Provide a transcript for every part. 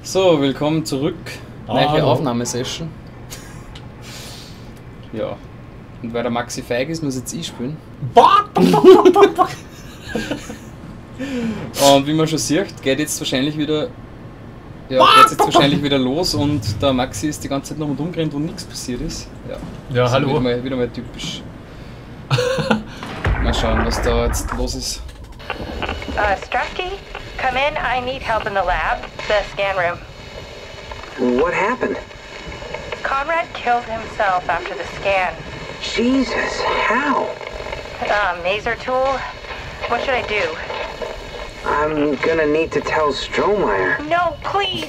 So, willkommen zurück. Neue hallo. Aufnahmesession. Ja. Und weil der Maxi feig ist, muss jetzt ich spielen. Und wie man schon sieht, geht jetzt wahrscheinlich wieder. Ja, geht's jetzt wahrscheinlich wieder los und der Maxi ist die ganze Zeit noch rumgerannt, wo nichts passiert ist. Ja, Ja, hallo. Wieder mal typisch. Mal schauen, was da jetzt los ist. Strasky, come in. I need help in the lab, the scan room. What happened? Conrad killed himself after the scan. Jesus, how? Maser tool? What should I do? I'm gonna need to tell Strohmeyer. No, please!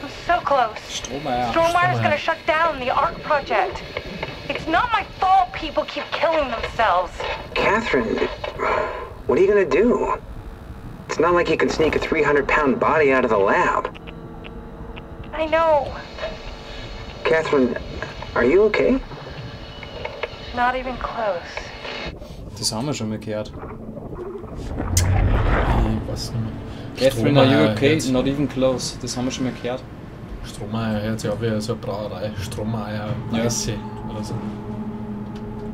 I'm so close. Strohmeyer. Strohmeyer's gonna shut down the ARC project. It's not my fault people keep killing themselves. Catherine, what are you gonna do? It's not like you can sneak a 300-pound body out of the lab. I know. Catherine, are you okay? Not even close. Das haben wir schon mal gehört. Was nicht mehr. Catherine, are you okay? Jetzt. Not even close. Das haben wir schon mal gehört. Strohmeier hört sich auch wie so eine Brauerei. Strohmeier, Ja. Weiße oder so.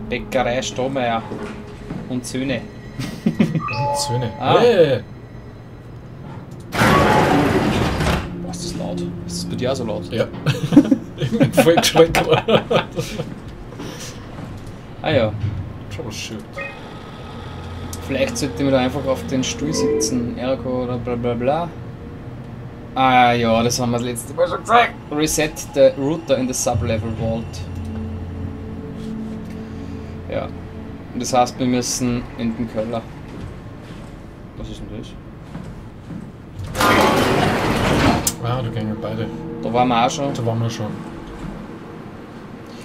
Bäckerei Strohmeyer und Söhne. Söhne. Ah. Hey. Was ist das laut? Ist das bei dir auch so laut? Ja. Ich bin voll geschreckt. Ah ja. Schon schön. Vielleicht sollte man da einfach auf den Stuhl sitzen. Ergo oder bla bla bla. Ah ja, das haben wir das letzte Mal schon gesagt. Reset the router in the sublevel vault. Ja. Und das heißt, wir müssen in den Keller. Was ist denn das? Ah, da gehen beide. Da waren wir auch schon. Da waren wir schon.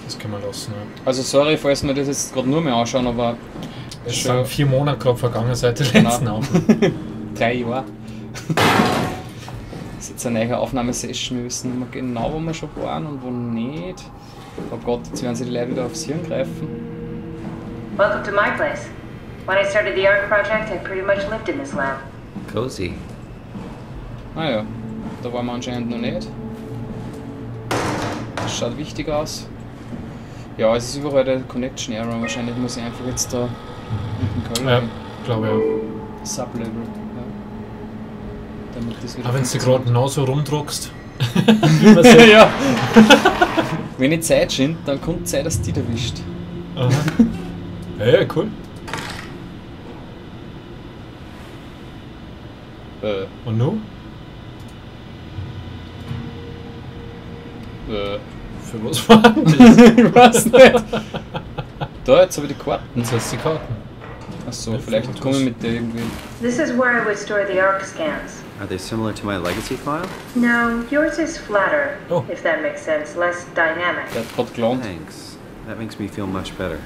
Das können wir lassen, ja. Also sorry, falls wir das jetzt gerade nur mehr anschauen, aber Es schon sind 4 Monate gerade vergangen seit der Genau. letzten Aufnahme. 3 Jahre. Das ist jetzt eine neue Aufnahmesession. Wir wissen immer genau, wo wir schon waren und wo nicht. Oh Gott, jetzt werden sie die Leute wieder aufs Hirn greifen. Welcome to my place. When I started the ARC project, I pretty much lived in this lab. Cozy. Ah ja, da waren wir anscheinend noch nicht. Das schaut wichtig aus. Ja, es ist überall der Connection Error. Wahrscheinlich muss ich einfach jetzt da mit dem Ja, Köln glaube ja. Sublevel. Ja. Damit das wieder Aber wenn du funktioniert. gerade genau so rumdruckst. Ja. Wenn ich Zeit schind, dann kommt Zeit, dass die erwischt. Aha. Hey, cool. Und nun? Für was war das? Ich weiß nicht. Da, jetzt habe ich die Karten. Jetzt hast du die Karten. Achso, Ja, vielleicht Fotos. komme ich mit der irgendwie. This is where I would store the ARC scans. Are they similar to my legacy file? No, yours is flatter, Oh. if that makes sense, less dynamic. Der hat gerade gelangt. Thanks. That makes me feel much better.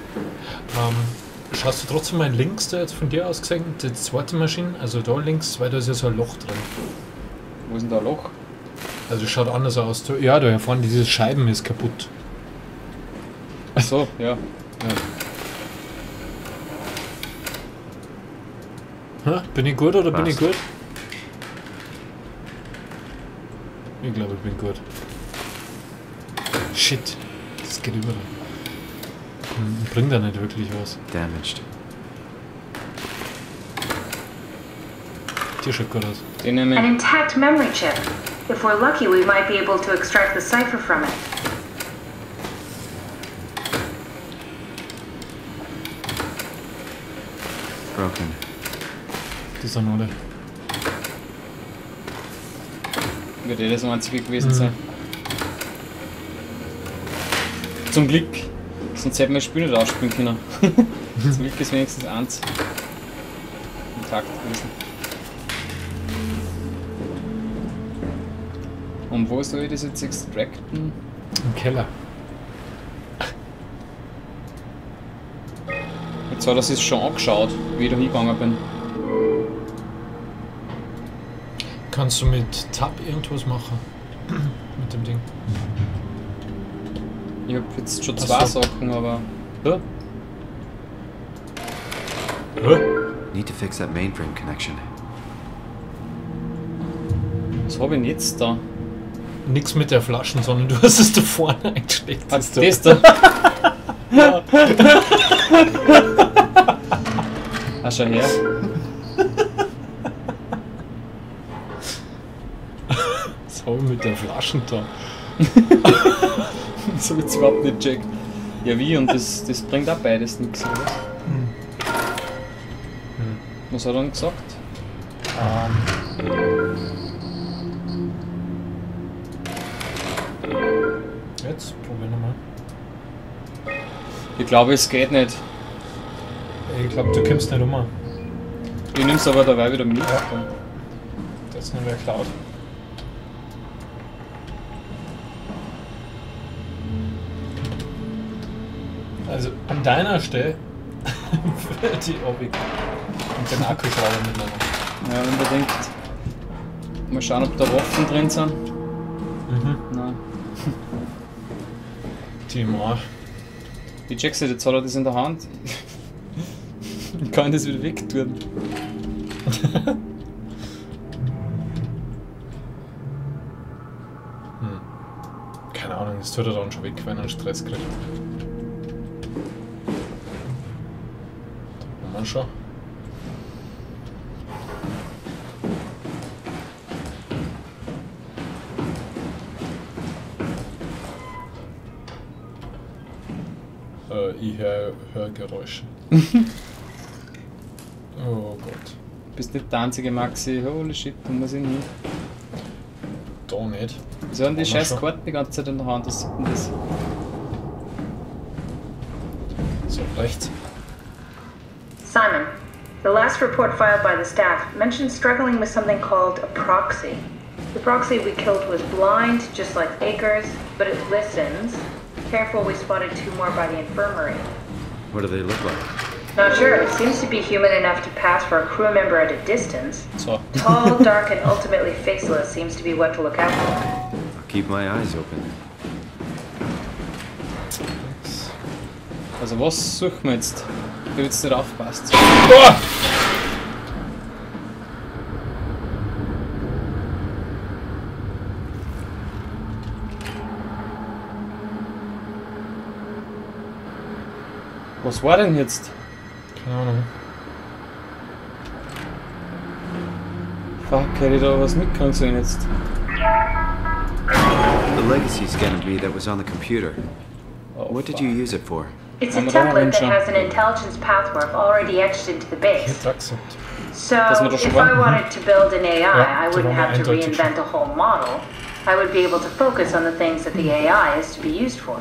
Schaust du trotzdem mal links da jetzt von dir aus gesehen, die zweite Maschine, also da links, weil da ist ja so ein Loch drin. Wo ist denn da ein Loch? Also das schaut anders aus. Ja, da vorne, diese Scheiben ist kaputt. Achso, ja. Ha, bin ich gut oder bin ich Was? gut? Ich glaube, ich bin gut. Shit, das geht über. Bringt da nicht wirklich was. Damaged. Die schaut gut aus. Den nehme An ich. intact memory chip. If we're lucky, we might be able to extract the cipher from it. Broken. Die sind alle. Wird das einzige gewesen sein. Zum Glück. Sonst hätten wir das Spiel nicht ausspielen können. Zum Glück ist wenigstens eins intakt gewesen. Und wo soll ich das jetzt extracten? Im Keller. Jetzt hat er sich schon angeschaut, wie ich da hingegangen bin. Kannst du mit Tab irgendwas machen? Mit dem Ding. Ich hab jetzt schon Ach 2 so. Sachen, aber. Ja? Need to fix that mainframe connection. Was habe ich denn jetzt da? nix mit der Flaschen, sondern du hast es da vorne eingesteckt. Hast du das da? Ja. Ah, schau her. Was hab ich mit der Flaschen da? Das hab ich jetzt überhaupt nicht gecheckt. Ja wie? Und das bringt auch beides nichts, oder? Was hat er dann gesagt? Jetzt probieren wir mal. Ich glaube, es geht nicht. Ich glaube, du kommst nicht um. Ich nehm's aber dabei wieder mit. Ja. Das ist nur wer klaut. Also an deiner Stelle würde die Obig und den Akkuschrauber mitnehmen. Ja, unbedingt. Mal schauen, ob da Waffen drin sind. Nein. Die im Arsch. Wie checkst du, jetzt hat er das in der Hand. Ich kann das wieder wegtun. Keine Ahnung, das tut er dann schon weg, wenn er einen Stress kriegt. Da haben wir schon. Ich höre Geräusche. Oh Gott. Du bist nicht der einzige Maxi. Holy shit, da muss ich nicht. Da nicht. Wieso haben die Haben wir scheiß schon? Karten die ganze Zeit in der Hand? Was sieht denn das? So, rechts. Simon, the last report filed by the staff mentioned struggling with something called a proxy. The proxy we killed was blind, just like Akers, but it listens. Careful, we spotted 2 more by the infirmary. What do they look like? Not sure, it seems to be human enough to pass for a crew member at a distance. So. Tall, dark, and ultimately faceless seems to be what to look out for. I'll keep my eyes open. Also was suchen wir jetzt? Du jetzt nicht aufpasst. Was war denn jetzt? Keine Ahnung. Fuck, hätte ich da was mitkriegen sollen jetzt? The legacy scanned me that was on the computer. Oh, What did fuck. you use it for? It's a I'm gonna template that mention- has an intelligence pathwork already etched into the base. Hit accept. So, Das wird doch if spannend. I wanted to build an AI, Ja, I wouldn't da have to waren wir eindeutig reinvent a whole model. I would be able to focus on the things that the AI is to be used for.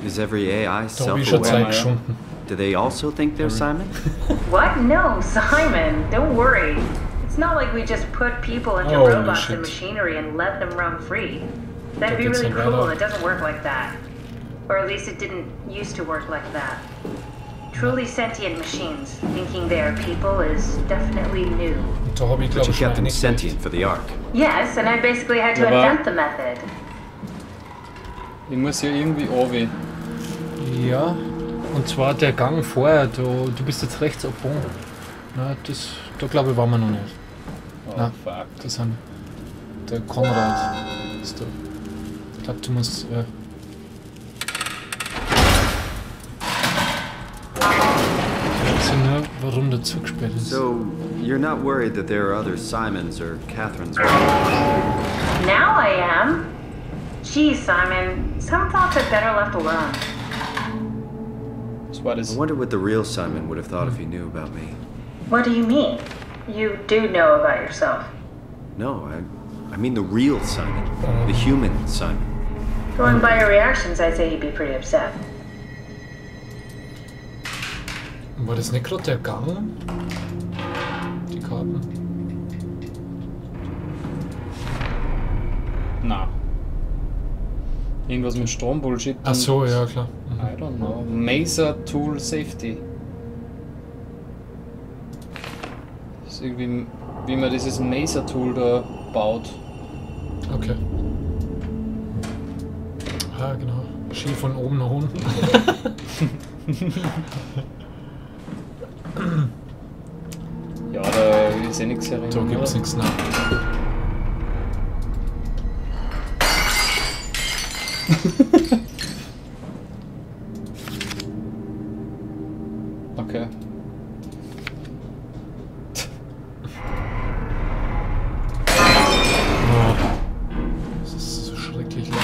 Is every AI Da habe ich schon Zeit self-aware? geschunden. Do they also think they're Simon? What? No, Simon, don't worry. It's not like we just put people into Holy robots shit. and machinery and let them roam free. Da That'd be geht's really dann cruel. weiter. It doesn't work like that. Or at least it didn't used to work like that. Truly sentient machines, thinking they are people is definitely new. Und da habe ich But glaube you ich schon kept them einiges sentient for the Ark. Yes, and I basically had to Ja, aber- invent the method. Ich muss ja irgendwie runter. Ja, und zwar der Gang vorher, du bist jetzt rechts abgewogen. Na, da glaube ich waren wir noch nicht. Oh Na. fuck. Das sind der Konrad ist da. Ich glaube du musst. Ich weiß nur, warum der Zug gesperrt ist. So, you're not worried that there are other Simons or Catherines? Now I am. Geez, Simon, some thoughts are better left alone. Was war das? I wonder what the real Simon would have thought if he knew about me. What do you mean? You do know about yourself. No, I mean the real Simon. The human Simon. Going by your reactions, I'd say he'd be pretty upset. War das nicht gerade der Gang? Die Karten? Na. Irgendwas mit Strom-Bullshit. Ach so, ja klar. I don't know. Maser Tool Safety. Das ist irgendwie, wie man dieses Maser Tool da baut. Okay. Ah, genau. Ski von oben nach unten. Ja, da ist eh nichts herin. Da gibt's nichts nach. Okay. Oh. Das ist so schrecklich laut.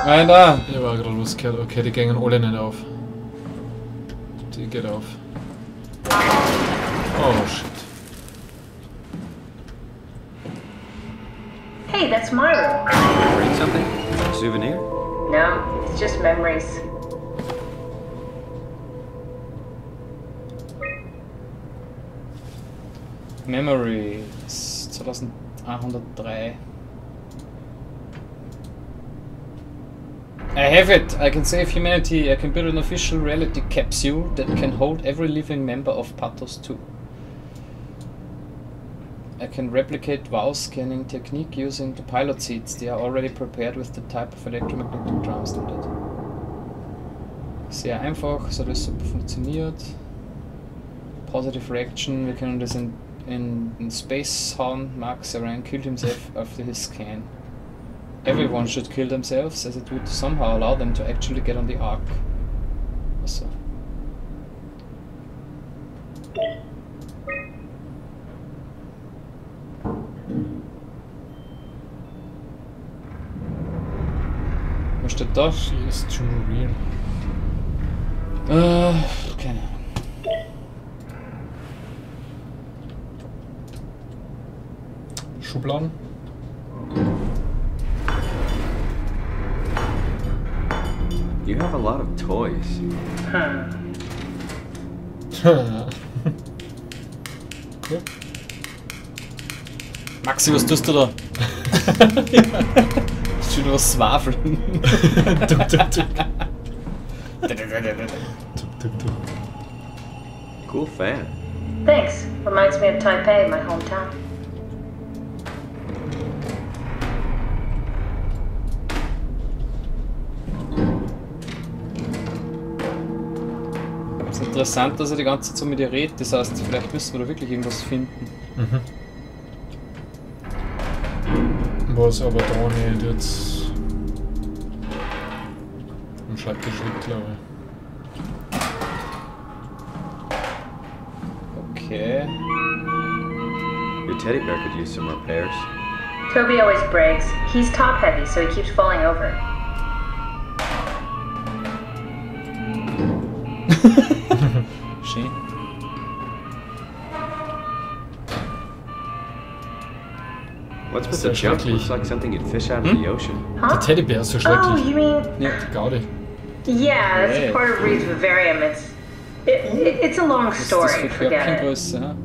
Nein, da! Ich war gerade losgehört. Okay, die gehen alle nicht auf. Die geht auf. Oh shit. Hey, that's my room. Bring something? A souvenir? No, it's just memories. Memories 2103. I have it! I can save humanity. I can build an official reality capsule that can hold every living member of Pathos 2. I can replicate wow scanning technique using the pilot seats. They are already prepared with the type of electromagnetic drums needed. Sehr einfach, so das super funktioniert. Positive reaction, wir können das in space hauen. Maxi ran, killed himself after his scan. Everyone should kill themselves, as it would somehow allow them to actually get on the Ark. Also. Was steht da? She is too real. Keine Ahnung. Schubladen. You have a lot of toys. Cool. Maxi, was tust du da? Schon was swaffeln. Tuk, tuk, tuk. Tuk, tuk, tuk. Cool fan. Thanks. Reminds me of Taipei, my hometown. Es ist interessant, dass er die ganze Zeit so mit ihr redet. Das heißt, vielleicht müssen wir da wirklich irgendwas finden. Mhm. Was aber da nicht jetzt am Schreibtisch liegt, glaube ich. Okay. Your teddy bear could use some repairs. Toby always breaks. He's top heavy, so he keeps falling over. Schön. What's with So the junk? schrecklich. Looks like something you'd fish out of the ocean. Der Huh? Teddybär ist so Oh, schrecklich. you mean... Ja. Gaudi. Yeah, that's Hey. part of Reed's vivarium. It's a long Was ist das story, für forget it. Körbchengröße? Ja?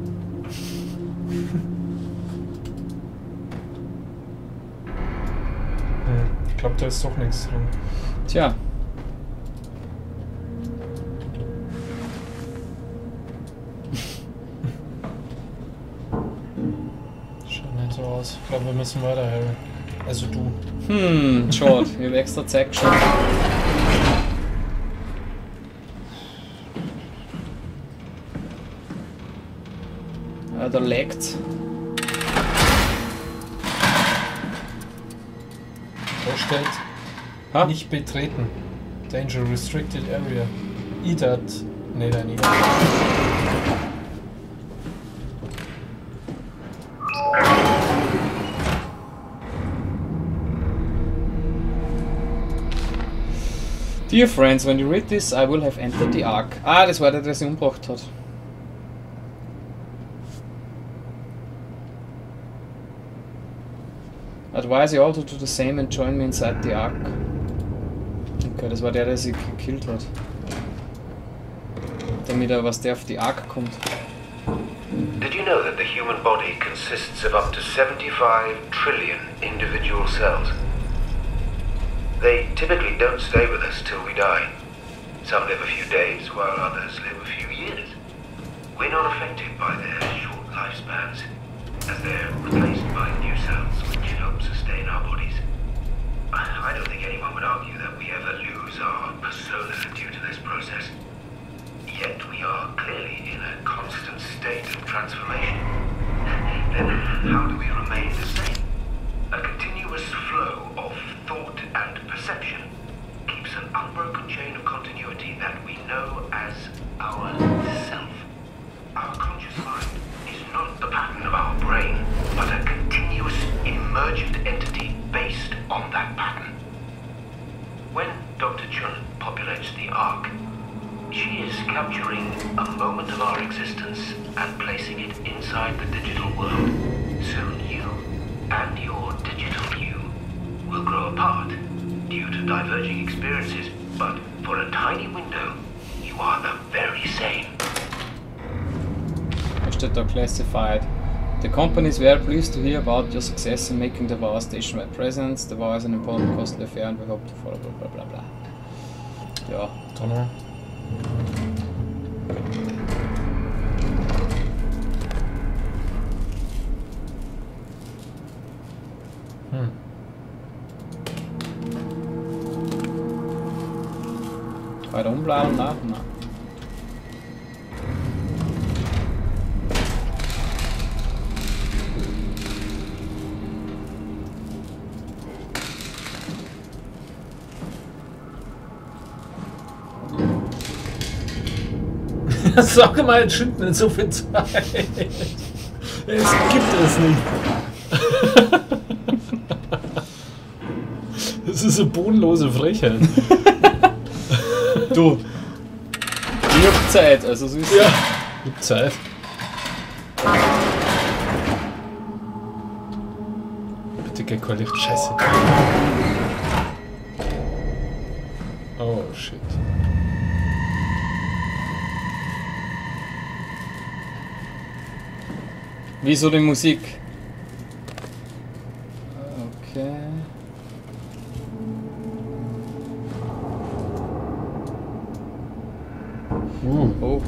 Ich glaube, da ist doch nichts drin. Tja. Schaut nicht so aus. Ich glaube, wir müssen weiter, Harry. Also du. Schade. Ich habe extra Zeit geschaut. Ja, da lagt's. Da steht Ha? nicht betreten. Danger restricted area. IDAT. Nee, da nicht. Dear friends, when you read this, I will have entered the Ark. Ah, das war der, der sie umgebracht hat. Advise you all to do the same and join me inside the Ark. Okay, das war der, der sie gekillt hat. Damit er, was der auf die Ark kommt. Did you know that the human body consists of up to 75 trillion individual cells? They typically don't stay with us till we die. Some live a few days, while others live a few years. We're not affected by their short lifespans, as they're replaced by new cells which help sustain our bodies. I don't think anyone would argue that we ever lose our persona due to this process. Yet we are clearly in a constant state of transformation. then how do we remain the same? A continuous flow of thought and perception keeps an unbroken chain of continuity that we know as our self. Our conscious mind is not the pattern of our brain, but a continuous emergent entity based on that pattern. When Dr. Chun populates the Ark, she is capturing a moment of our existence and placing it inside the digital world. Soon you and your digital you will grow apart due to diverging experiences, but for a tiny window, you are the very same. Da steht da classified. The company is very pleased to hear about your success in making the VAR station-wide presence. The VAR is an important costly affair and we hope to follow blah blah blah. Ja. Da noch. Weiter umbleiben? Nein, nein. Sag mal, jetzt schinden in so viel Zeit. Es gibt es nicht. Das ist eine bodenlose Frechheit. Du! Ich hab Zeit, also so ist ja. Ich hab Zeit. Bitte geh kein Licht, scheiße. Oh shit. Wieso die Musik? Okay. Oh.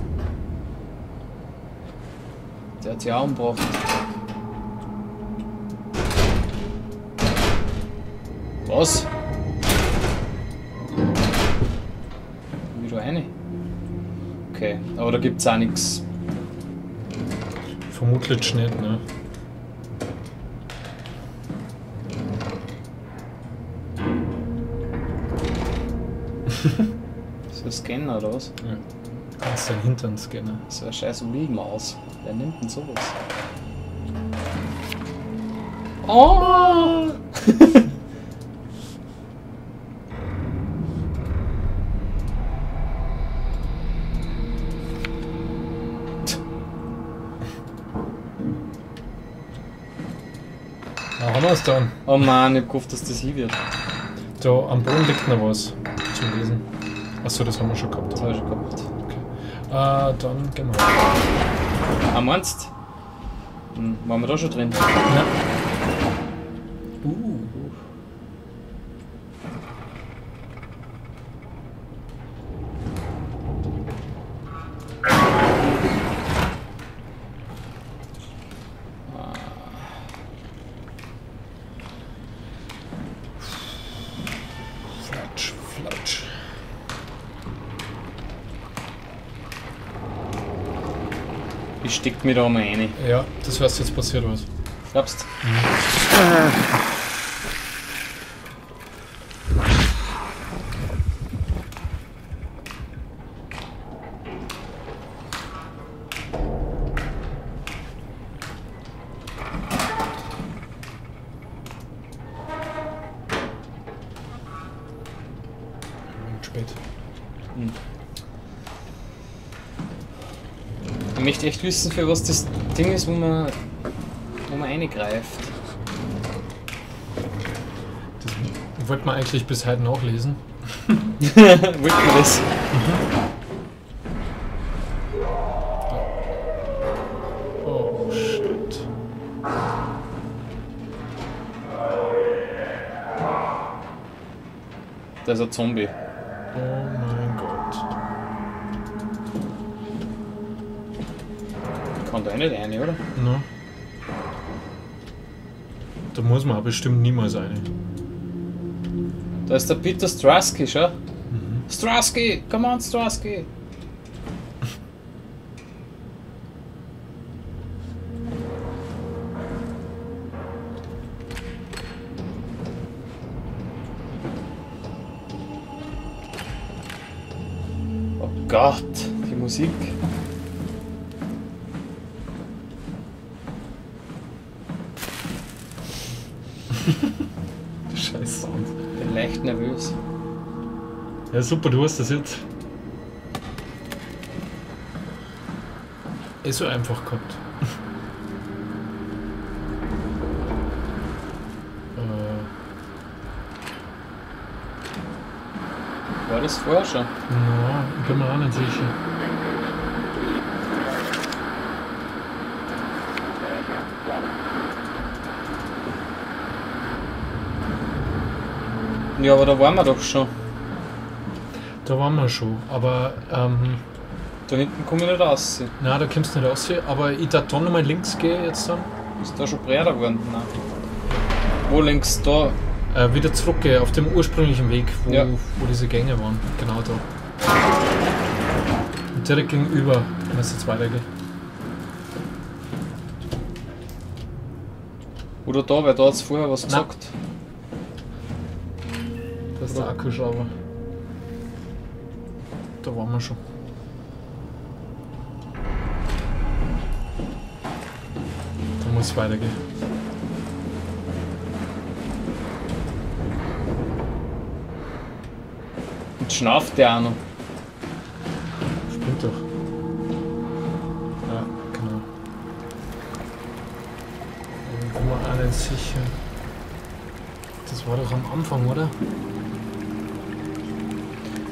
Der hat sich auch umgebracht. Was? Wieder eine? Okay, aber da gibt's auch nichts. Vermutlich nicht, ne? So ein Scanner oder was? Ja. Kannst deinen Hintern scannen. So eine scheiß Olivenmaus. Wer nimmt denn sowas? Oh! Da haben wir es dann. Oh Mann, ich hab gehofft, dass das hier wird. Da am Boden liegt noch was zum Lesen. Achso, das haben wir schon gehabt. Das habe ich schon gehabt. Okay. Dann gehen wir. Ah, meinst du? Waren wir da schon drin? Ja. Flatsch. Ich steck mir da mal rein. Ja, das heißt, jetzt passiert was. Glaubst du? Spät. Ich möchte echt wissen, für was das Ding ist, wo man reingreift. Das wollte man eigentlich bis heute nachlesen. Wollte man das? Oh shit. Da ist ein Zombie. Oh mein Gott. Kann da eh nicht rein, oder? Na. Da muss man auch bestimmt niemals rein. Da ist der Peter Strasky, schau. Strasky! Come on, Strasky! Gott, die Musik. Scheiß Sound. Bin leicht nervös. Ja super, du hast das jetzt so einfach gehabt. War das vorher schon? Ja, ich bin mir auch nicht sicher. Ja, aber da waren wir doch schon. Da waren wir schon, aber Da hinten komme ich nicht raus. na, da kommst du nicht raus, aber ich darf da nochmal links gehen jetzt dann. Ist da schon breiter geworden? Nein. Wo links? Da? Wieder zurückgehen auf dem ursprünglichen Weg, Ja. wo diese Gänge waren. Genau da. Und direkt gegenüber, wenn es jetzt weitergeht. Oder da, weil da hat es vorher was gesagt. Da ist der Akkuschrauber. Da waren wir schon. Da muss es weitergehen. Und schnauft der auch noch. Stimmt doch. Ja, genau. Ich bin mir auch nicht sicher. Das war doch am Anfang, oder?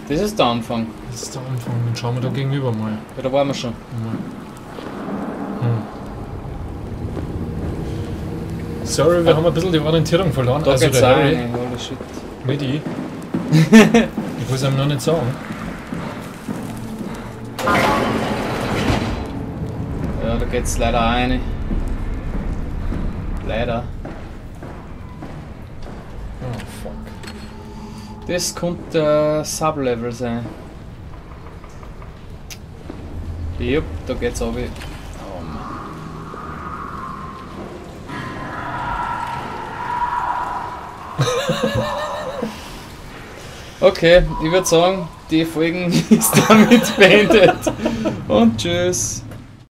Das ist der Anfang. Das ist der Anfang. Dann schauen wir da gegenüber mal. Ja, da waren wir schon. Sorry, wir haben ein bisschen die Orientierung verloren. Da Also geht's der auch Harry, rein. Holy shit. mit ich. Ich will es ihm noch nicht sagen. Ja, da geht's leider auch rein. Leider. Oh fuck. Das könnte Sublevel sein. Jupp, da geht's runter. Oh Mann. Okay, ich würde sagen, die Folgen ist damit beendet. Und tschüss.